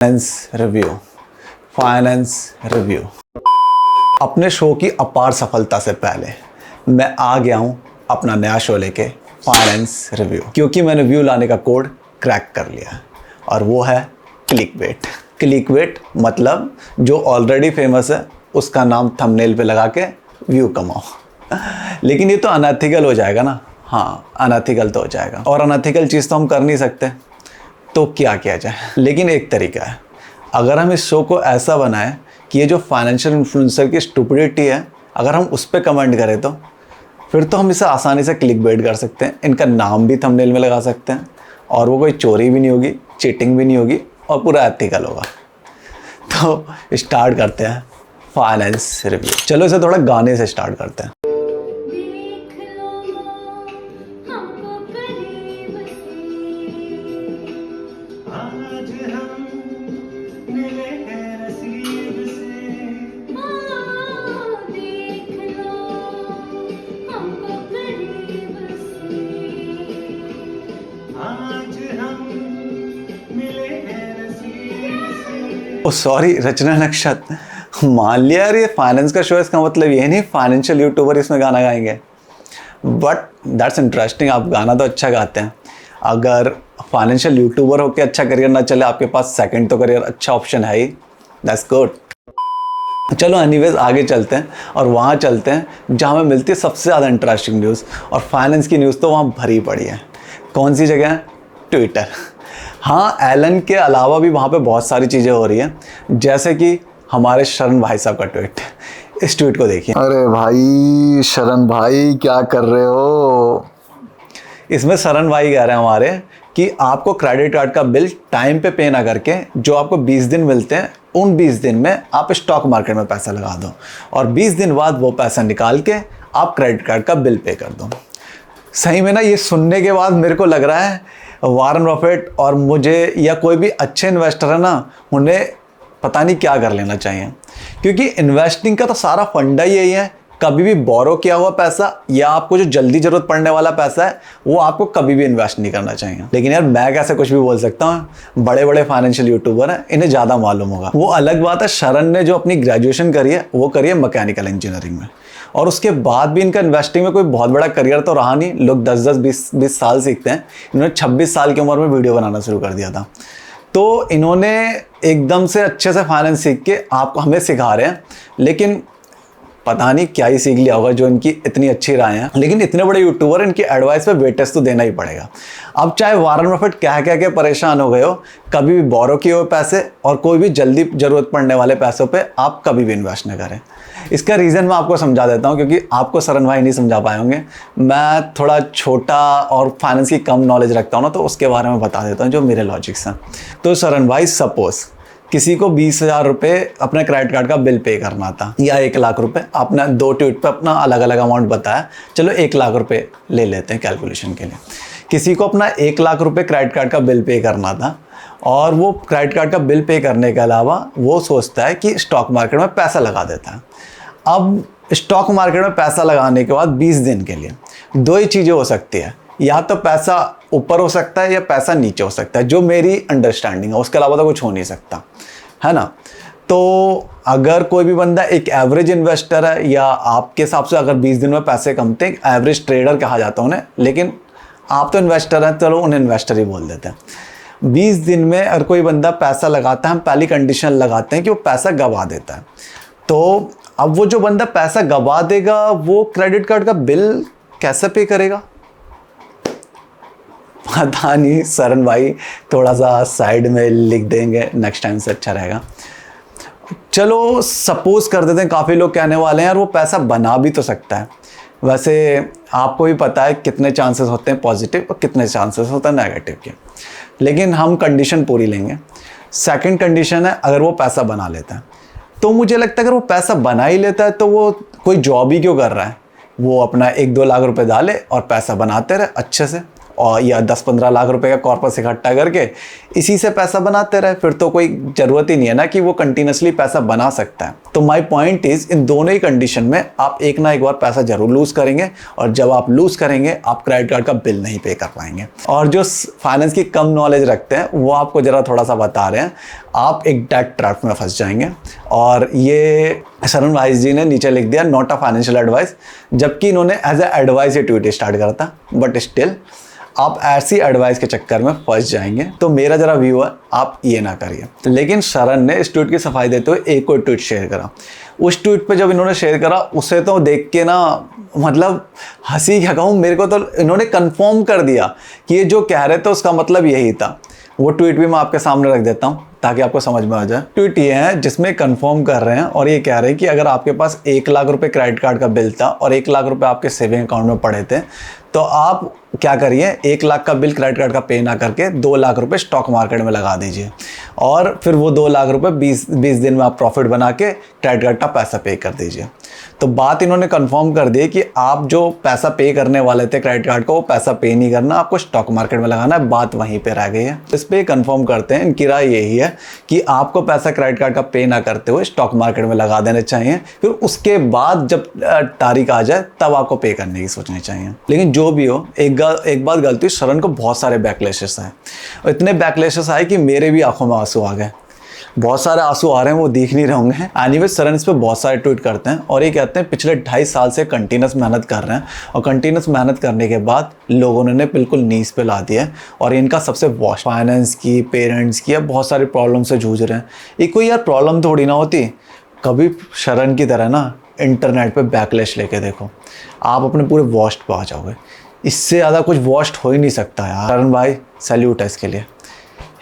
Finance review. अपने show की अपार सफलता से पहले मैं आ गया हूं अपना नया शो लेके फाइनेंस रिव्यू, क्योंकि मैंने व्यू लाने का कोड क्रैक कर लिया और वो है क्लिकबेट। क्लिकबेट मतलब जो ऑलरेडी फेमस है उसका नाम थंबनेल पे लगा के व्यू कमाओ। लेकिन ये तो अनएथिकल हो जाएगा ना। हाँ, अनएथिकल तो हो जाएगा और अनएथिकल चीज़ तो हम कर नहीं सकते, तो क्या किया जाए। लेकिन एक तरीका है, अगर हम इस शो को ऐसा बनाएं कि ये जो फाइनेंशियल इन्फ्लुएंसर की स्टुपिडिटी है अगर हम उस पर कमेंट करें तो फिर तो हम इसे आसानी से क्लिकबेट कर सकते हैं। इनका नाम भी थंबनेल में लगा सकते हैं और वो कोई चोरी भी नहीं होगी, चीटिंग भी नहीं होगी और पूरा एथिकल होगा। तो स्टार्ट करते हैं फाइनेंस रिव्यू। चलो इसे थोड़ा गाने से स्टार्ट करते हैं। ओ सॉरी, रचना नक्षत्र मान लिया यार, ये फाइनेंस का शो है, इसका मतलब ये नहीं फाइनेंशियल यूट्यूबर इसमें गाना गाएंगे। बट दैट्स इंटरेस्टिंग, आप गाना तो अच्छा गाते हैं। अगर फाइनेंशियल यूट्यूबर होकर अच्छा करियर ना चले, आपके पास सेकंड तो करियर अच्छा ऑप्शन है ही। That's good. चलो एनीवेज आगे चलते हैं और वहाँ चलते हैं जहाँ हमें मिलती है सबसे ज़्यादा इंटरेस्टिंग न्यूज़। और फाइनेंस की न्यूज़ तो वहाँ भरी पड़ी है। कौन सी जगह है? ट्विटर। हाँ, एलन के अलावा भी वहाँ पे बहुत सारी चीज़ें हो रही हैं, जैसे कि हमारे शरण भाई साहब का ट्वीट। इस ट्वीट को देखिए। अरे भाई शरण भाई, क्या कर रहे हो? इसमें शरण भाई कह रहे हैं हमारे कि आपको क्रेडिट कार्ड का बिल टाइम पे ना करके जो आपको 20 दिन मिलते हैं उन 20 दिन में आप स्टॉक मार्केट में पैसा लगा दो और 20 दिन बाद वो पैसा निकाल के आप क्रेडिट कार्ड का बिल पे कर दो। सही में ना, ये सुनने के बाद मेरे को लग रहा है वॉरेन बफेट और मुझे या कोई भी अच्छे इन्वेस्टर है ना, उन्हें पता नहीं क्या कर लेना चाहिए। क्योंकि इन्वेस्टिंग का तो सारा फंडा ही यही है, कभी भी बोरो किया हुआ पैसा या आपको जो जल्दी ज़रूरत पड़ने वाला पैसा है वो आपको कभी भी इन्वेस्ट नहीं करना चाहिए। लेकिन यार मैं कैसे कुछ भी बोल सकता हूँ, बड़े बड़े फाइनेंशियल यूट्यूबर हैं, इन्हें ज़्यादा मालूम होगा। वो अलग बात है, शरण ने जो अपनी ग्रेजुएशन करी है वो करी है मैकेनिकल इंजीनियरिंग में, और उसके बाद भी इनका इन्वेस्टिंग में कोई बहुत बड़ा करियर तो रहा नहीं। लोग 10-10, 20-20 साल सीखते हैं, इन्होंने 26 साल की उम्र में वीडियो बनाना शुरू कर दिया था। तो इन्होंने एकदम से अच्छे से फाइनेंस सीख के आपको हमें सिखा रहे हैं, लेकिन पता नहीं क्या ही सीख लिया होगा जो इनकी इतनी अच्छी राय है। लेकिन इतने बड़े यूट्यूबर, इनकी एडवाइस पे वेटेज तो देना ही पड़ेगा। अब चाहे वॉरेन बफेट कह के परेशान हो गए हो, कभी भी बोरो किए हुए पैसे और कोई भी जल्दी ज़रूरत पड़ने वाले पैसों पे आप कभी भी इन्वेस्ट न करें। इसका रीज़न मैं आपको समझा देता हूँ, क्योंकि आपको शरण भाई नहीं समझा पाए होंगे। मैं थोड़ा छोटा और फाइनेंस की कम नॉलेज रखता हूँ ना, तो उसके बारे में बता देता हूँ जो मेरे लॉजिक्स हैं। तो शरण भाई, सपोज़ किसी को 20,000 रुपये अपने क्रेडिट कार्ड का बिल पे करना था, या 1 लाख रुपए, आपने 2 ट्वीट पे अपना अलग अलग अमाउंट बताया, चलो 1 लाख रुपए ले लेते हैं कैलकुलेशन के लिए। किसी को अपना 1 लाख रुपए क्रेडिट कार्ड का बिल पे करना था और वो क्रेडिट कार्ड का बिल पे करने के अलावा वो सोचता है कि स्टॉक मार्केट में पैसा लगा देता है। अब स्टॉक मार्केट में पैसा लगाने के बाद 20 दिन के लिए 2 ही चीज़ें हो सकती है, या तो पैसा ऊपर हो सकता है या पैसा नीचे हो सकता है, जो मेरी अंडरस्टैंडिंग है, उसके अलावा तो कुछ हो नहीं सकता, है ना। तो अगर कोई भी बंदा एक एवरेज इन्वेस्टर है, या आपके हिसाब से अगर 20 दिन में पैसे कमते हैं, एवरेज ट्रेडर कहा जाता है उन्हें, लेकिन आप तो इन्वेस्टर हैं, चलो उन्हें इन्वेस्टर ही बोल देते हैं। 20 दिन में अगर कोई बंदा पैसा लगाता है, हम पहली कंडीशन लगाते हैं कि वो पैसा गवा देता है। तो अब वो जो बंदा पैसा गवा देगा वो क्रेडिट कार्ड का बिल कैसे पे करेगा? पता नहीं, शरण भाई थोड़ा सा साइड में लिख देंगे, नेक्स्ट टाइम से अच्छा रहेगा। चलो सपोज कर देते हैं, काफ़ी लोग कहने वाले हैं यार वो पैसा बना भी तो सकता है। वैसे आपको भी पता है कितने चांसेस होते हैं पॉजिटिव और कितने चांसेस होते हैं नेगेटिव के, लेकिन हम कंडीशन पूरी लेंगे। सेकंड कंडीशन है, अगर वो पैसा बना लेता है, तो मुझे लगता है अगर वो पैसा बना ही लेता है तो वो कोई जॉब ही क्यों कर रहा है। वो अपना 1-2 लाख रुपए डाले और पैसा बनाते रहे अच्छे से, और या 10-15 लाख रुपए का कॉर्पस इकट्ठा करके इसी से पैसा बनाते रहे, फिर तो कोई ज़रूरत ही नहीं है ना कि वो कंटिन्यूसली पैसा बना सकता है। तो माय पॉइंट इज़, इन दोनों ही कंडीशन में आप एक ना एक बार पैसा जरूर लूज़ करेंगे, और जब आप लूज़ करेंगे आप क्रेडिट कार्ड का बिल नहीं पे कर पाएंगे। और जो फाइनेंस की कम नॉलेज रखते हैं वो आपको ज़रा थोड़ा सा बता रहे हैं, आप एक डेट ट्रैप में फंस जाएंगे। और ये शरण भाई जी ने नीचे लिख दिया, नॉट अ फाइनेंशियल एडवाइस, जबकि इन्होंने एज ए एडवाइस ये ट्वीट स्टार्ट करा था, बट स्टिल आप ऐसी एडवाइस के चक्कर में फंस जाएंगे। तो मेरा जरा व्यू है, आप ये ना करिए। लेकिन शरण ने इस ट्वीट की सफाई देते हुए एक और ट्वीट शेयर करा। उस ट्वीट पे जब इन्होंने शेयर करा, उसे तो देख के ना मतलब हंसी क्या कहूँ, मेरे को तो इन्होंने कंफर्म कर दिया कि ये जो कह रहे थे उसका मतलब यही था। वो ट्वीट भी मैं आपके सामने रख देता हूँ ताकि आपको समझ में आ जाए। ट्वीट ये है जिसमें कंफर्म कर रहे हैं और ये कह रहे हैं कि अगर आपके पास 1 लाख रुपए क्रेडिट कार्ड का बिल था और 1 लाख रुपए आपके सेविंग अकाउंट में पड़े थे, तो आप क्या करिए, 1 लाख का बिल क्रेडिट कार्ड का पे ना करके 2 लाख रुपए स्टॉक मार्केट में लगा दीजिए, और फिर वो 2 लाख रुपए 20 दिन में आप प्रॉफिट बना के क्रेडिट कार्ड का पैसा पे कर दीजिए। तो बात इन्होंने कंफर्म कर दी कि आप जो पैसा पे करने वाले थे क्रेडिट कार्ड को, वो पैसा पे नहीं करना, आपको स्टॉक मार्केट में लगाना है। बात वहीं पे रह गई है। इस पे कंफर्म करते हैं, इनकी राय यही है कि आपको पैसा क्रेडिट कार्ड का पे ना करते हुए स्टॉक मार्केट में लगा देने चाहिए, फिर उसके बाद जब तारीख आ जाए तब आपको पे करने की सोचनी चाहिए। लेकिन जो भी हो, एक बात गलती, शरण को बहुत सारे बैकलैशेस आए, और इतने बैकलैशेस आए कि मेरे भी आंखों में आंसू आ गए। बहुत सारे आंसू आ रहे हैं, वो दिख नहीं रहे होंगे। एनीवे, शरण इस पे बहुत सारे ट्वीट करते हैं और ये कहते हैं पिछले 2.5 साल से कंटिन्यूस मेहनत कर रहे हैं, और कंटिन्यूस मेहनत करने के बाद लोगों ने बिल्कुल नीज पे ला दिया है, और इनका सबसे वॉश फाइनेंस की, पेरेंट्स की, बहुत सारी प्रॉब्लम से जूझ रहे हैं। ये कोई यार प्रॉब्लम थोड़ी ना होती। कभी शरण की तरह ना इंटरनेट पे बैकलैश लेके देखो, आप अपने पूरे वॉस्ट पे आ जाओगे। इससे ज़्यादा कुछ वॉस्ट हो ही नहीं सकता यार। शरण भाई, सैल्यूट है इसके लिए।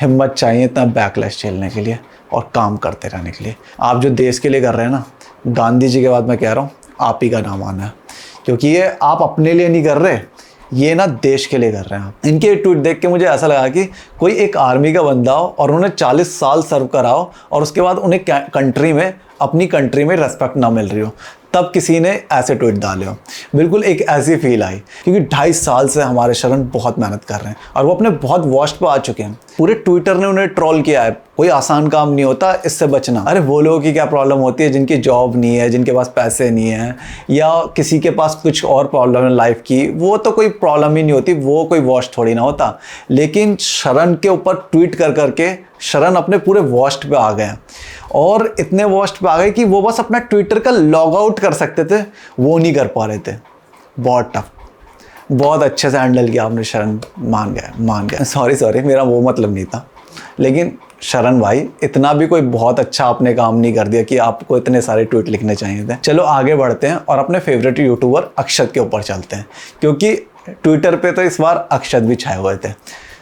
हिम्मत चाहिए इतना बैकलैश झेलने के लिए और काम करते रहने के लिए। आप जो देश के लिए कर रहे हैं ना, गांधी जी के बाद मैं कह रहा हूँ, आप ही का नाम आना है, क्योंकि ये आप अपने लिए नहीं कर रहे, ये ना देश के लिए कर रहे हैं आप। इनके ट्वीट देख के मुझे ऐसा लगा कि कोई एक आर्मी का बंदा हो और उन्हें 40 साल सर्व करा हो, और उसके बाद उन्हें अपनी कंट्री में रेस्पेक्ट ना मिल रही हो, तब किसी ने ऐसे ट्वीट डाले हो। बिल्कुल एक ऐसी फील आई, क्योंकि 2.5 साल से हमारे शरण बहुत मेहनत कर रहे हैं और वो अपने बहुत वॉस्ट पे आ चुके हैं। पूरे ट्विटर ने उन्हें ट्रोल किया है। कोई आसान काम नहीं होता इससे बचना। अरे वो लोगों की क्या प्रॉब्लम होती है जिनकी जॉब नहीं है, जिनके पास पैसे नहीं है, या किसी के पास कुछ और प्रॉब्लम है लाइफ की, वो तो कोई प्रॉब्लम ही नहीं होती, वो कोई वॉस्ट थोड़ी ना होता। लेकिन शरण के ऊपर ट्वीट कर करके शरण अपने पूरे वॉस्ट पे आ गए, और इतने वॉस्ट पे आ गए कि वो बस अपना ट्विटर का लॉग आउट कर सकते थे, वो नहीं कर पा रहे थे। बहुत टफ, बहुत अच्छे से हैंडल किया आपने शरण। मान गया। सॉरी, मेरा वो मतलब नहीं था। लेकिन शरण भाई, इतना भी कोई बहुत अच्छा आपने काम नहीं कर दिया कि आपको इतने सारे ट्वीट लिखने चाहिए थे। चलो आगे बढ़ते हैं और अपने फेवरेट यूट्यूबर अक्षत के ऊपर चलते हैं, क्योंकि ट्विटर पे तो इस बार अक्षत भी छाए हुए थे।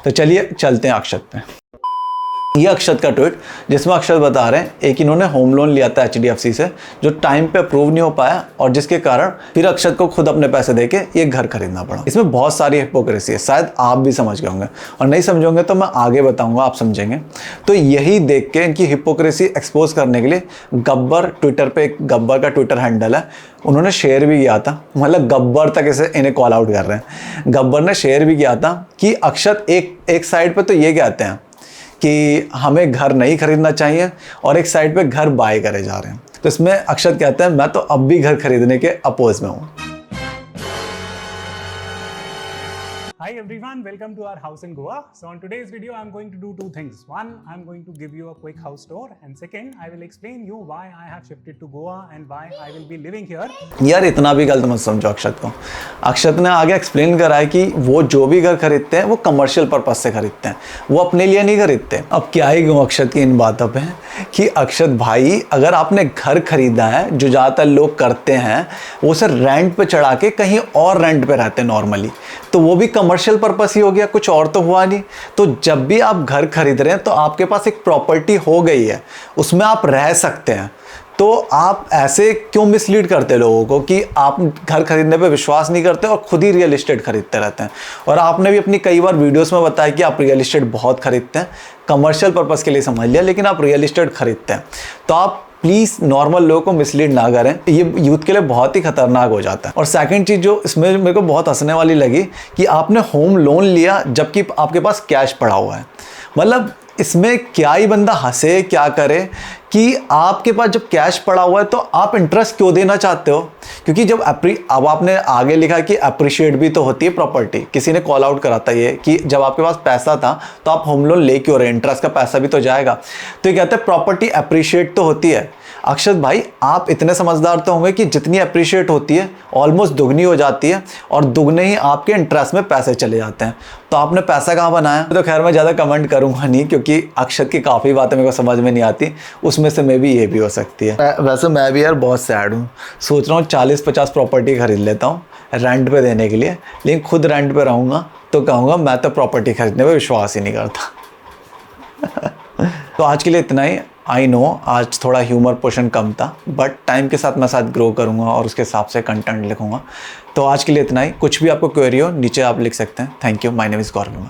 तो चलिए चलते हैं अक्षत पे। ये अक्षत का ट्वीट, जिसमें अक्षत बता रहे हैं एक इन्होंने होम लोन लिया था HDFC से, जो टाइम पे अप्रूव नहीं हो पाया, और जिसके कारण फिर अक्षत को खुद अपने पैसे देके ये घर खरीदना पड़ा। इसमें बहुत सारी हिपोक्रेसी है, शायद आप भी समझ गए होंगे, और नहीं समझोगे तो मैं आगे बताऊंगा, आप समझेंगे। तो यही देख के, इनकी हिपोक्रेसी एक्सपोज करने के लिए गब्बर, ट्विटर पे एक गब्बर का ट्विटर हैंडल है, उन्होंने शेयर भी किया था, मतलब गब्बर तक इन्हें कॉल आउट कर रहे हैं। गब्बर ने शेयर भी किया था कि अक्षत एक साइड पर तो ये कहते हैं कि हमें घर नहीं खरीदना चाहिए, और एक साइड पे घर बाय करे जा रहे हैं। तो इसमें अक्षत कहते हैं मैं तो अब भी घर खरीदने के अपोज में हूँ। Hi everyone, welcome to our house in Goa. So on today's video, I'm going to do two things. One, I'm going to give you a quick house tour, and second, I will explain you why I have shifted to Goa and why I will be living here. यार इतना भी गलत मत समझो अक्षत को। अक्षत ने आगे explain करा है कि वो जो भी घर खरीदते हैं वो कमर्शियल पर्पस से खरीदते हैं, वो अपने लिए नहीं खरीदते। अब क्या ही कहूँ अक्षत की इन बातों पे कि अक्षत भाई, अगर आपने घर खरीदा है, जो ज़्यादातर लोग करते हैं, वो उसे रेंट पे चढ़ा के कहीं और रेंट पे रहते हैं नॉर्मली, तो वो भी कमर्शियल पर्पस ही हो गया, कुछ और तो हुआ नहीं। तो जब भी आप घर खरीद रहे हैं तो आपके पास एक प्रॉपर्टी हो गई है, उसमें आप रह सकते हैं। तो आप ऐसे क्यों मिसलीड करते लोगों को कि आप घर खरीदने पे विश्वास नहीं करते और खुद ही रियल एस्टेट खरीदते रहते हैं। और आपने भी अपनी कई बार वीडियोस में बताया कि आप रियल एस्टेट बहुत खरीदते हैं, कमर्शियल पर्पस के लिए समझ लिया, लेकिन आप रियल एस्टेट खरीदते हैं। तो आप प्लीज़ नॉर्मल लोगों को मिसलीड ना करें, ये यूथ के लिए बहुत ही खतरनाक हो जाता है। और सेकंड चीज़ जो इसमें मेरे को बहुत हंसने वाली लगी कि आपने होम लोन लिया जबकि आपके पास कैश पड़ा हुआ है। मतलब इसमें क्या ही बंदा हंसे क्या करे कि आपके पास जब कैश पड़ा हुआ है तो आप इंटरेस्ट क्यों देना चाहते हो? क्योंकि जब अब आपने आगे लिखा कि अप्रिशिएट भी तो होती है प्रॉपर्टी, किसी ने कॉल आउट करा था ये कि जब आपके पास पैसा था तो आप होम लोन ले क्यों रहे, इंटरेस्ट का पैसा भी तो जाएगा। तो ये कहते हैं प्रॉपर्टी अप्रिशिएट तो होती है। अक्षत भाई आप इतने समझदार तो होंगे कि जितनी अप्रिशिएट होती है ऑलमोस्ट दुगनी हो जाती है और दुगने ही आपके इंटरेस्ट में पैसे चले जाते हैं। तो आपने पैसा कहाँ बनाया? तो खैर मैं ज़्यादा कमेंट करूँगा नहीं क्योंकि अक्षत की काफ़ी बातें मेरे को समझ में नहीं आती, उसमें से मे भी ये भी हो सकती है। वैसे मैं भी यार बहुत सैड हूँ, सोच रहा हूँ 40-50 प्रॉपर्टी खरीद लेता हूँ रेंट पे देने के लिए, लेकिन खुद रेंट पे रहूँगा तो कहूँगा मैं तो प्रॉपर्टी खरीदने पर विश्वास ही नहीं करता। तो आज के लिए इतना ही। आई नो आज थोड़ा ह्यूमर पोर्शन कम था, बट टाइम के साथ मैं साथ ग्रो करूँगा और उसके हिसाब से कंटेंट लिखूँगा। तो आज के लिए इतना ही। कुछ भी आपको क्वेरी हो नीचे आप लिख सकते हैं। Thank you. My name is Gaurav.